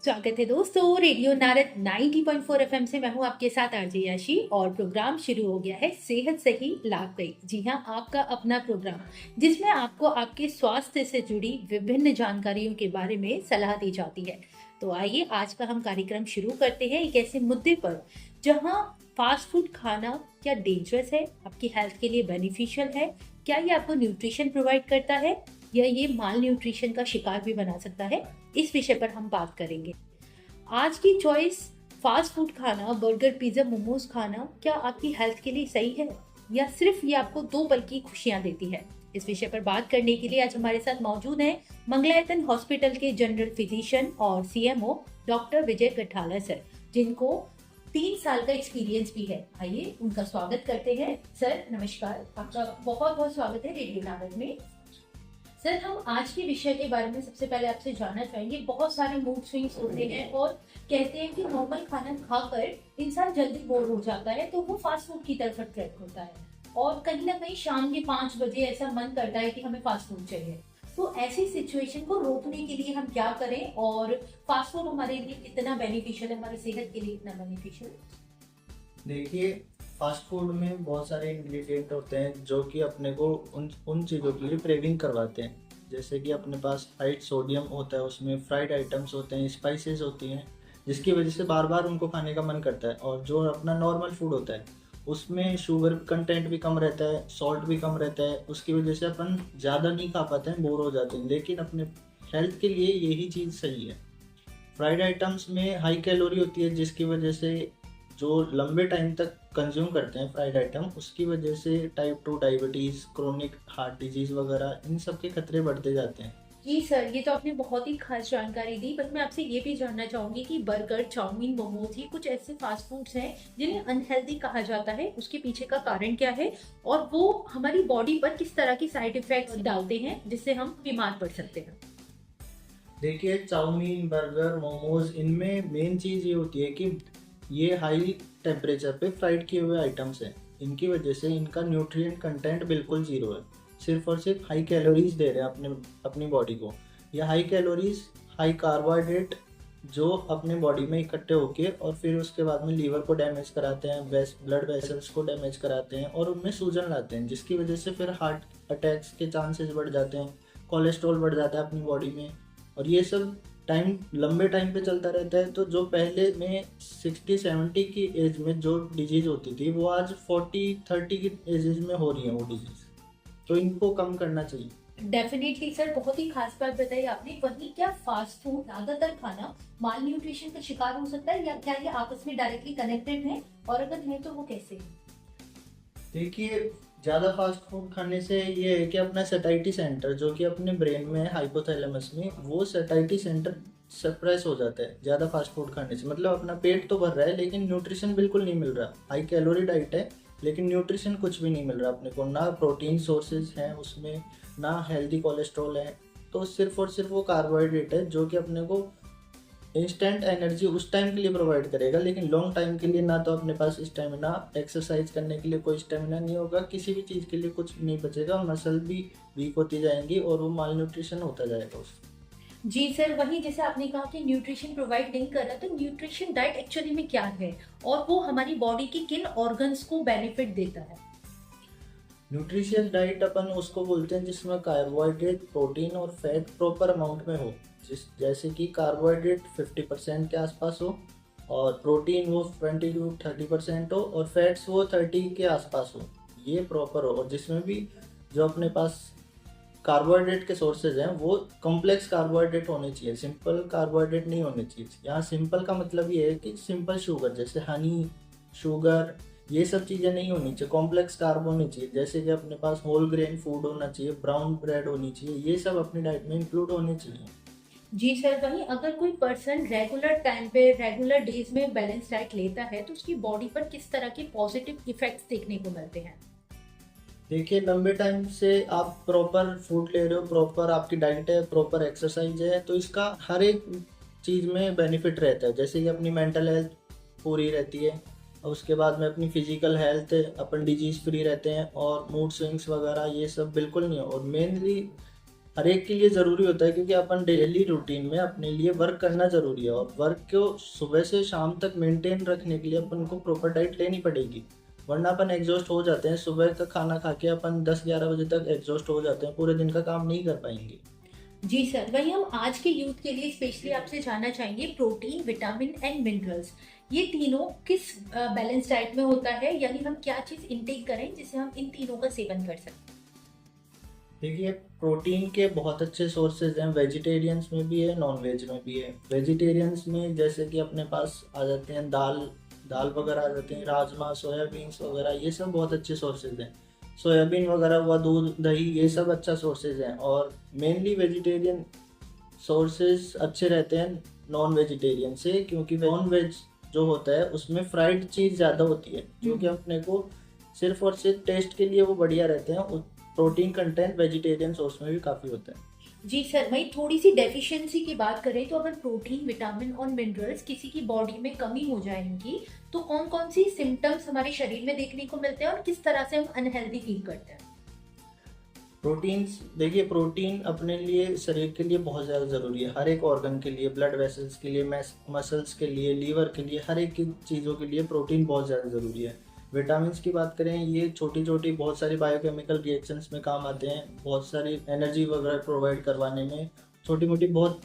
स्वागत है दोस्तों रेडियो नारद 90.4 एफएम से। मैं हूं आपके साथ आरजे याशी और प्रोग्राम शुरू हो गया है सेहत सही लाभदायक। जी हां, आपका अपना प्रोग्राम जिसमें आपको आपके स्वास्थ्य से जुड़ी विभिन्न जानकारियों के बारे में सलाह दी जाती है। तो आइए आज का हम कार्यक्रम शुरू करते हैं एक ऐसे मुद्दे पर जहां फास्ट फूड खाना क्या डेंजरस है, आपकी हेल्थ के लिए बेनिफिशियल है, क्या ये आपको न्यूट्रिशन प्रोवाइड करता है या ये माल न्यूट्रिशन का शिकार भी बना सकता है। इस विषय पर हम बात करेंगे। आज की चॉइस फास्ट फूड खाना, बर्गर, पिज्जा, मोमोज खाना क्या आपकी हेल्थ के लिए सही है या सिर्फ ये आपको दो पल की खुशियां देती है। इस विषय पर बात करने के लिए आज हमारे साथ मौजूद हैं मंगलायतन हॉस्पिटल के जनरल फिजिशियन और सीएमओ डॉक्टर विजय कठाला सर, जिनको 3 साल का एक्सपीरियंस भी है। आइए उनका स्वागत करते हैं। सर नमस्कार, आपका बहुत बहुत स्वागत है रेडियो नारद में। सर, हम आज के विषय के बारे में सबसे पहले आपसे जानना चाहेंगे। बहुत सारे मूड स्विंग्स होते हैं और कहते हैं कि नॉर्मल खाना खाकर इंसान जल्दी बोर हो जाता है तो वो फास्ट फूड की तरफ अट्रैक्ट होता है और कहीं ना कहीं शाम के 5 बजे ऐसा मन करता है कि हमें फास्ट फूड चाहिए। तो ऐसी सिचुएशन को रोकने के लिए हम क्या करें और फास्ट फूड हमारे लिए कितना बेनिफिशियल है, हमारी सेहत के लिए कितना बेनिफिशियल है? देखिए, फास्ट फूड में बहुत सारे इंग्रेडिएंट होते हैं जो कि अपने को उन चीज़ों के लिए क्रेविंग करवाते हैं। जैसे कि अपने पास हाई सोडियम होता है, उसमें फ्राइड आइटम्स होते हैं, स्पाइसेस होती हैं, जिसकी वजह से बार बार उनको खाने का मन करता है। और जो अपना नॉर्मल फूड होता है उसमें शुगर कंटेंट भी कम रहता है, सॉल्ट भी कम रहता है, उसकी वजह से अपन ज़्यादा नहीं खा पाते हैं, बोर हो जाते हैं। लेकिन अपने हेल्थ के लिए यही चीज़ सही है। फ्राइड आइटम्स में हाई कैलोरी होती है, जिसकी वजह से जो लंबे टाइम तक कंज्यूम करते हैं फ्राइड आइटम, उसकी वजह से type 2 diabetes, chronic heart disease वगैरह इन सब के खतरे बढ़ते जाते हैं। जी सर, ये तो आपने बहुत ही खास जानकारी दी। बट मैं आपसे ये भी जानना चाहूंगी कि बर्गर, चाउमीन, मोमोज, ये कुछ ऐसे फास्ट फूड्स हैं जिन्हें अनहेल्दी कहा जाता है, उसके पीछे का कारण क्या है और वो हमारी बॉडी पर किस तरह की साइड इफेक्ट्स डालते हैं जिससे हम बीमार पड़ सकते हैं। देखिए, चाउमीन, बर्गर, मोमोज, इनमें मेन चीज़ ये होती है कि ये हाई टेम्परेचर पे फ्राइड किए हुए आइटम्स हैं। इनकी वजह से इनका न्यूट्रिएंट कंटेंट बिल्कुल ज़ीरो है। सिर्फ और सिर्फ हाई कैलोरीज दे रहे हैं अपनी बॉडी को। यह हाई कैलोरीज, हाई कार्बोहाइड्रेट जो अपने बॉडी में इकट्ठे होके और फिर उसके बाद में लीवर को डैमेज कराते हैं, ब्लड वेसल्स को डैमेज कराते हैं और उनमें सूजन लाते हैं, जिसकी वजह से फिर हार्ट अटैक्स के चांसेस बढ़ जाते हैं, कोलेस्ट्रॉल बढ़ जाता है अपनी बॉडी में। और ये सब लंबे टाइम पे चलता रहता है। तो जो पहले में 60-70 की एज में जो डिजीज़ होती थी, वो आज 40-30 की एजेज में हो रही है वो डिजीज़। तो इनको कम करना चाहिए। डेफिनेटली सर, बहुत ही खास बात बताई आपने। वही क्या फास्ट फूड ज्यादातर खाना माल न्यूट्रिशन का शिकार हो सकता है या क्या ये आपस में डायरेक्टली कनेक्टेड है, और अगर है तो वो कैसे? देखिए, ज़्यादा फास्ट फूड खाने से ये है कि अपना सैटाइटी सेंटर जो कि अपने ब्रेन में है, हाइपोथैलेमस में, वो सैटाइटी सेंटर सप्रेस हो जाता है ज़्यादा फास्ट फूड खाने से। मतलब अपना पेट तो भर रहा है लेकिन न्यूट्रिशन बिल्कुल नहीं मिल रहा। हाई कैलोरी डाइट है लेकिन न्यूट्रिशन कुछ भी नहीं मिल रहा अपने को। ना प्रोटीन सोर्सेज हैं उसमें, ना हेल्दी कोलेस्ट्रॉल है। तो सिर्फ और सिर्फ वो कार्बोहाइड्रेट है जो कि अपने को इंस्टेंट एनर्जी उस टाइम के लिए प्रोवाइड करेगा, लेकिन लॉन्ग टाइम के लिए ना तो अपने पास स्टेमिना, एक्सरसाइज करने के लिए कोई स्टेमिना नहीं होगा, किसी भी चीज़ के लिए कुछ नहीं बचेगा, मसल भी वीक होती जाएंगी और वो माल न्यूट्रिशन होता जाएगा उससे। जी सर, वही जैसे आपने कहा कि न्यूट्रिशन प्रोवाइड नहीं कर रहा, तो न्यूट्रिशन डाइट एक्चुअली में क्या है और वो हमारी बॉडी के किन ऑर्गन्स को बेनिफिट देता है? न्यूट्रिशियस डाइट अपन उसको बोलते हैं जिसमें कार्बोहाइड्रेट, प्रोटीन और फैट प्रॉपर अमाउंट में हो। जैसे कि कार्बोहाइड्रेट 50% के आसपास हो और प्रोटीन वो 20-30% हो और फैट्स वो 30 के आसपास हो। ये प्रॉपर हो। और जिसमें भी जो अपने पास कार्बोहाइड्रेट के सोर्सेज हैं वो कॉम्प्लेक्स कार्बोहाइड्रेट होने चाहिए, सिंपल कार्बोहाइड्रेट नहीं होने चाहिए। यहाँ सिंपल का मतलब ये है कि सिंपल शुगर, जैसे हनी, शुगर, ये सब चीज़ें नहीं होनी चाहिए। कॉम्प्लेक्स कार्ब होनी चाहिए, जैसे कि अपने पास होल ग्रेन फूड होना चाहिए, ब्राउन ब्रेड होनी चाहिए, ये सब अपनी डाइट में इंक्लूड होने चाहिए। जी सर, वहीं अगर कोई पर्सन रेगुलर टाइम पे, रेगुलर डेज में बैलेंस डाइट लेता है तो उसकी बॉडी पर किस तरह के पॉजिटिव इफेक्ट्स देखने को मिलते हैं? देखिए, लंबे टाइम से आप प्रॉपर फूड ले रहे हो, प्रॉपर आपकी डाइट है, प्रॉपर एक्सरसाइज है, तो इसका हर एक चीज़ में बेनिफिट रहता है। जैसे कि अपनी मेंटल हेल्थ पूरी रहती है और उसके बाद में अपनी फिजिकल हेल्थ, अपन डिजीज़ फ्री रहते हैं और मूड स्विंग्स वगैरह ये सब बिल्कुल नहीं हो। और मेनली हर एक के लिए ज़रूरी होता है, क्योंकि अपन डेली रूटीन में अपने लिए वर्क करना ज़रूरी है, और वर्क को सुबह से शाम तक मेंटेन रखने के लिए अपन को प्रॉपर डाइट लेनी पड़ेगी, वरना अपन एग्जॉस्ट हो जाते हैं। सुबह का खाना खा के अपन 10-11 बजे तक एग्जॉस्ट हो जाते हैं, पूरे दिन का काम नहीं कर पाएंगे। जी सर, वही हम आज के यूथ के लिए स्पेशली आपसे जानना चाहेंगे, प्रोटीन, विटामिन एंड मिनरल्स, ये तीनों किस बैलेंस डाइट में होता है, यानी हम क्या चीज़ इनटेक करें जिससे हम इन तीनों का सेवन कर सकते देखिए, प्रोटीन के बहुत अच्छे सोर्सेज हैं, वेजिटेरियंस में भी है, नॉन वेज में भी है। वेजिटेरियंस में जैसे कि अपने पास आ जाते हैं दाल दाल वगैरह आ जाते हैं, राजमा, सोयाबीन्स वगैरह, ये सब बहुत अच्छे सोर्सेज हैं। सोयाबीन वगैरह हुआ, दूध दही, ये सब अच्छा सोर्सेज हैं। और मेनली वेजिटेरियन सोर्सेज अच्छे रहते हैं नॉन वेजिटेरियन से, क्योंकि नॉन वेज जो होता है उसमें फ्राइड चीज़ ज़्यादा होती है, जो कि अपने को सिर्फ और सिर्फ टेस्ट के लिए वो बढ़िया रहते हैं। प्रोटीन कंटेंट वेजिटेरियन सोर्स में भी काफ़ी होता है। हैं? जी सर, वही थोड़ी सी डेफिशिएंसी की बात करें तो अगर प्रोटीन, विटामिन और मिनरल्स किसी की बॉडी में कमी हो जाए इनकी, तो कौन कौन सी सिम्टम्स हमारे शरीर में देखने को मिलते हैं और किस तरह से हम अनहेल्दी फील करते हैं? प्रोटीन्स, देखिए प्रोटीन अपने लिए, शरीर के लिए बहुत ज़्यादा ज़रूरी है, हर एक ऑर्गन के लिए, ब्लड वेसल्स के लिए, मसल्स के लिए, लीवर के लिए, हर एक की चीज़ों के लिए प्रोटीन बहुत ज़्यादा ज़रूरी है। विटामिन्स की बात करें, ये छोटी छोटी बहुत सारी बायोकेमिकल रिएक्शंस में काम आते हैं, बहुत सारी एनर्जी वगैरह प्रोवाइड करवाने में, छोटी मोटी बहुत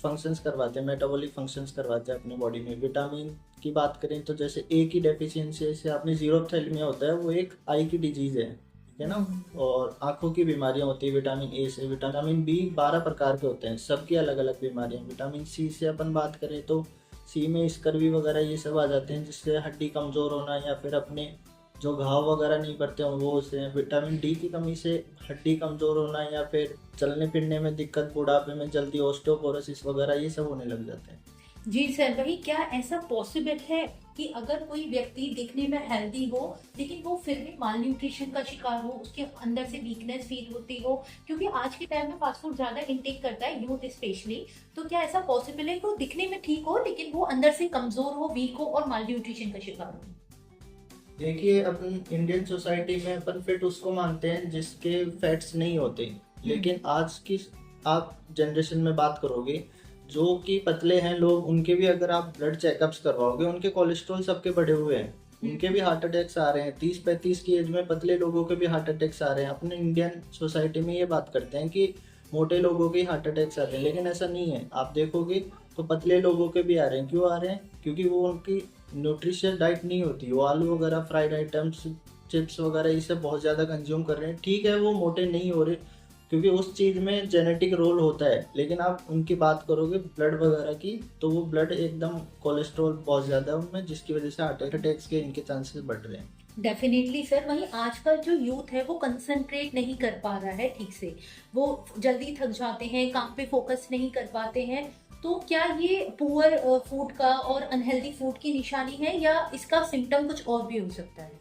फंक्शंस करवाते हैं, मेटाबॉलिक फंक्शंस करवाते हैं अपने बॉडी में। विटामिन की बात करें तो जैसे ए की डेफिशिएंसी, जैसे आपने जीरोथैलेमिया होता है, वो एक आई की डिजीज़ है ना। और आंखों की बीमारियां होती है विटामिन ए से। विटामिन बी 12 प्रकार के होते हैं, सबकी अलग अलग बीमारियां। विटामिन सी से अपन बात करें तो सी में स्कर्वी वगैरह ये सब आ जाते हैं, जिससे हड्डी कमज़ोर होना या फिर अपने जो घाव वगैरह नहीं पड़ते हैं वो होते हैं। विटामिन डी की कमी से हड्डी कमज़ोर होना या फिर चलने फिरने में दिक्कत, बुढ़ापे में जल्दी ऑस्टियोपोरोसिस वगैरह ये सब होने लग जाते हैं। जी सर, वही क्या ऐसा पॉसिबल है कि अगर कोई व्यक्ति दिखने में हेल्दी हो लेकिन वो फिर भी माल न्यूट्रिशन का शिकार हो, उसके अंदर से वीकनेस फील होती हो, क्योंकि आज के टाइम में फास्ट फूड ज़्यादा इंटेक करता है यूथ स्पेशली, तो क्या ऐसा पॉसिबल है कि वो दिखने में ठीक हो लेकिन वो अंदर से कमज़ोर हो, वीक हो और माल न्यूट्रिशन का शिकार हो? देखिए, अपन इंडियन सोसाइटी में अपन फिट उसको मानते हैं जिसके फैट्स नहीं होते, लेकिन आज की आप जनरेशन में बात करोगे, जो कि पतले हैं लोग, उनके भी अगर आप ब्लड चेकअप्स करवाओगे, उनके कोलेस्ट्रॉल सबके बढ़े हुए हैं, उनके भी हार्ट अटैक्स आ रहे हैं। 30-35 की एज में पतले लोगों के भी हार्ट अटैक्स आ रहे हैं। अपने इंडियन सोसाइटी में ये बात करते हैं कि मोटे लोगों के हार्ट अटैक्स आते हैं, लेकिन ऐसा नहीं है। आप देखोगे तो पतले लोगों के भी आ रहे हैं। क्यों आ रहे हैं? क्योंकि वो उनकी न्यूट्रिशियस डाइट नहीं होती, वो आलू वगैरह, फ्राइड आइटम्स, चिप्स वगैरह ये सब बहुत ज़्यादा कंज्यूम कर रहे हैं। ठीक है, वो मोटे नहीं हो रहे क्योंकि उस चीज़ में जेनेटिक रोल होता है, लेकिन आप उनकी बात करोगे ब्लड वगैरह की, तो वो ब्लड एकदम, कोलेस्ट्रॉल बहुत ज़्यादा है उनमें, जिसकी वजह से हार्ट अटैक्स के इनके चांसेस बढ़ रहे हैं। डेफिनेटली सर, वहीं आजकल जो यूथ है वो कंसंट्रेट नहीं कर पा रहा है ठीक से, वो जल्दी थक जाते हैं, काम पे फोकस नहीं कर पाते हैं, तो क्या ये पुअर फूड का और अनहेल्दी फूड की निशानी है या इसका सिम्टम कुछ और भी हो सकता है?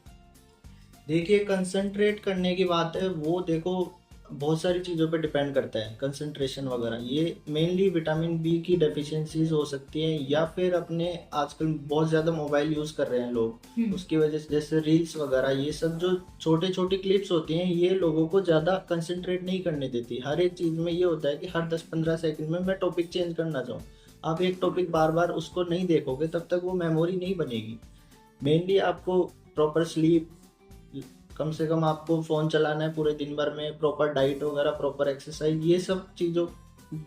देखिए, कंसंट्रेट करने की बात है, वो देखो बहुत सारी चीज़ों पे डिपेंड करता है, कंसंट्रेशन वगैरह। ये मेनली विटामिन बी की डेफिशिएंसीज हो सकती हैं, या फिर अपने आजकल बहुत ज़्यादा मोबाइल यूज़ कर रहे हैं लोग, उसकी वजह से, जैसे रील्स वगैरह, ये सब जो छोटे छोटे क्लिप्स होती हैं, ये लोगों को ज़्यादा कंसंट्रेट नहीं करने देती। हर एक चीज़ में ये होता है कि हर 10-15 सेकंड में मैं टॉपिक चेंज करना चाहूँ। आप एक टॉपिक बार बार उसको नहीं देखोगे, तब तक वो मेमोरी नहीं बनेगी। मेनली आपको प्रॉपर स्लीप, कम से कम आपको फ़ोन चलाना है पूरे दिन भर में, प्रॉपर डाइट वगैरह, प्रॉपर एक्सरसाइज, ये सब चीज़ों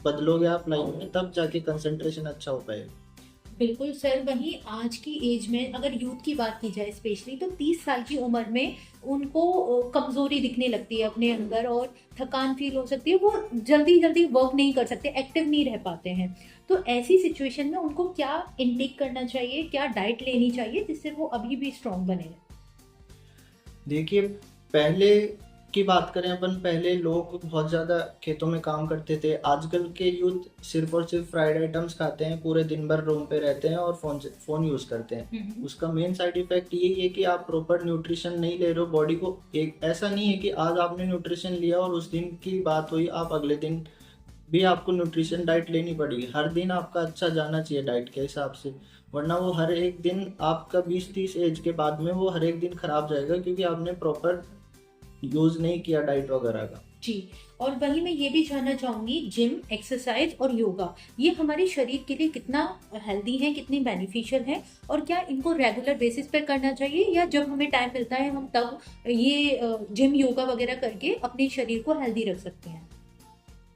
बदलोगे आप लाइफ में, तब जाके कंसंट्रेशन अच्छा हो पाएगा। बिल्कुल सर, वहीं आज की एज में अगर यूथ की बात की जाए स्पेशली, तो 30 साल की उम्र में उनको कमज़ोरी दिखने लगती है अपने अंदर और थकान फील हो सकती है, वो जल्दी जल्दी वर्क नहीं कर सकते, एक्टिव नहीं रह पाते हैं। तो ऐसी सिचुएशन में उनको क्या इनटेक करना चाहिए, क्या डाइट लेनी चाहिए जिससे वो अभी भी स्ट्रॉन्ग बने? देखिए, पहले की बात करें अपन, पहले लोग बहुत ज़्यादा खेतों में काम करते थे। आजकल के यूथ सिर्फ और सिर्फ फ्राइड आइटम्स खाते हैं, पूरे दिन भर रूम पे रहते हैं और फ़ोन यूज़ करते हैं। उसका मेन साइड इफ़ेक्ट यही है कि आप प्रॉपर न्यूट्रिशन नहीं ले रहे हो बॉडी को। एक ऐसा नहीं है कि आज आपने न्यूट्रिशन लिया और उस दिन की बात हुई, आप अगले दिन भी आपको न्यूट्रिशन डाइट लेनी पड़ेगी। हर दिन आपका अच्छा जाना चाहिए डाइट के हिसाब से, वरना वो हर एक दिन आपका 20-30 एज के बाद में वो हर एक दिन खराब जाएगा, क्योंकि आपने प्रॉपर यूज़ नहीं किया डाइट वगैरह का। जी। और वही मैं ये भी जानना चाहूंगी, जिम, एक्सरसाइज और योगा ये हमारे शरीर के लिए कितना हेल्दी है, कितनी बेनिफिशियल है, और क्या इनको रेगुलर बेसिस पे करना चाहिए या जब हमें टाइम मिलता है हम तब ये जिम योगा वगैरह करके अपने शरीर को हेल्दी रख सकते हैं?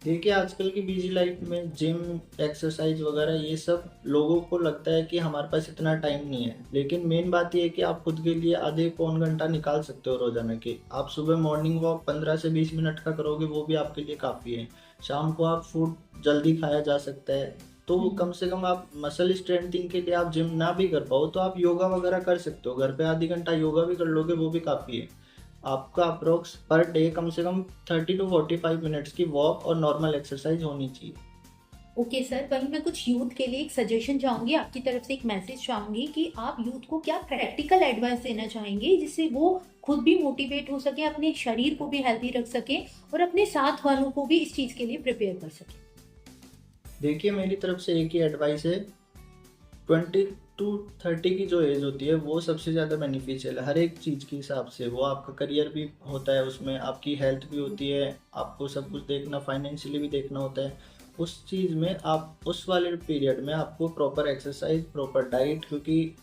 देखिए आजकल की बिजी लाइफ में जिम, एक्सरसाइज वगैरह ये सब लोगों को लगता है कि हमारे पास इतना टाइम नहीं है, लेकिन मेन बात ये है कि आप खुद के लिए आधे पौन घंटा निकाल सकते हो रोजाना के। आप सुबह मॉर्निंग वॉक 15 से 20 मिनट का करोगे, वो भी आपके लिए काफ़ी है। शाम को आप फूड जल्दी खाया जा सकता है, तो कम से कम आप मसल स्ट्रेंथिंग के लिए आप जिम ना भी कर पाओ तो आप योगा वगैरह कर सकते हो। घर पे आधी घंटा योगा भी कर लोगे, वो भी काफ़ी है। आपका अप्रोक्स पर डे कम से कम 30 to 45 मिनट्स की वॉक और नॉर्मल एक्सरसाइज होनी चाहिए। ओके सर, वही मैं कुछ यूथ के लिए एक सजेशन चाहूंगी, आपकी तरफ से एक मैसेज चाहूंगी कि आप यूथ को क्या प्रैक्टिकल एडवाइस देना चाहेंगे जिससे वो खुद भी मोटिवेट हो सके, अपने शरीर को भी हेल्दी रख सके और अपने साथ वालों को भी इस चीज के लिए प्रिपेयर कर सके? देखिए मेरी तरफ से एक ही एडवाइस है, 20 to 30 की जो एज होती है वो सबसे ज़्यादा बेनिफिशियल है हर एक चीज़ के हिसाब से। वो आपका करियर भी होता है, उसमें आपकी हेल्थ भी होती है, आपको सब कुछ देखना, फाइनेंशियली भी देखना होता है। उस चीज़ में आप उस वाले पीरियड में आपको प्रॉपर एक्सरसाइज, प्रॉपर डाइट, क्योंकि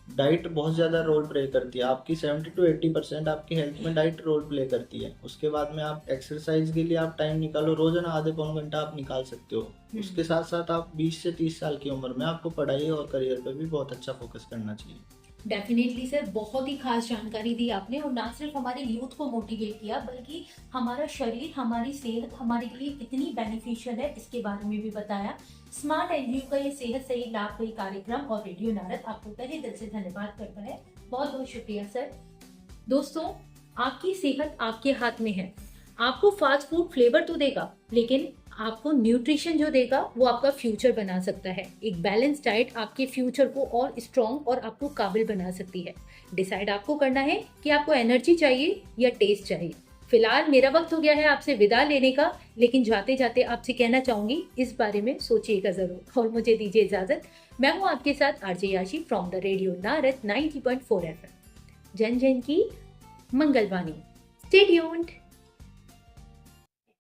डाइट बहुत ज़्यादा रोल प्ले करती है। आपकी 70 to 80% आपकी हेल्थ में डाइट रोल प्ले करती है। उसके बाद में आप एक्सरसाइज के लिए आप टाइम निकालो, रोजाना आधे पौन घंटा आप निकाल सकते हो। उसके साथ साथ आप 20 से 30 साल की उम्र में आपको पढ़ाई और करियर पे भी बहुत अच्छा फोकस करना चाहिए। डेफिनेटली सर, बहुत ही खास जानकारी दी आपने, और ना सिर्फ हमारे यूथ को मोटिवेट किया बल्कि हमारा शरीर, हमारी सेहत हमारे लिए कितनी बेनिफिशियल है इसके बारे में भी बताया। स्मार्ट एनजीओ का ये सेहत सही लाभकारी कार्यक्रम और रेडियो नारद आपको तहे दिल से धन्यवाद करता है। बहुत बहुत शुक्रिया सर। दोस्तों, आपकी सेहत आपके हाथ में है। आपको फास्ट फूड फ्लेवर तो देगा, लेकिन आपको न्यूट्रिशन जो देगा वो आपका फ्यूचर बना सकता है। एक बैलेंस डाइट आपके फ्यूचर को और स्ट्रॉन्ग और आपको काबिल बना सकती है। डिसाइड आपको करना है कि आपको एनर्जी चाहिए या टेस्ट चाहिए। फिलहाल मेरा वक्त हो गया है आपसे विदा लेने का, लेकिन जाते जाते आपसे कहना चाहूंगी इस बारे में सोचिएगा जरूर और मुझे दीजिए इजाजत। मैं हूँ आपके साथ आरजे याशी from the radio Narad 90.4 FM, जन जन की मंगलवाणी। Stay tuned.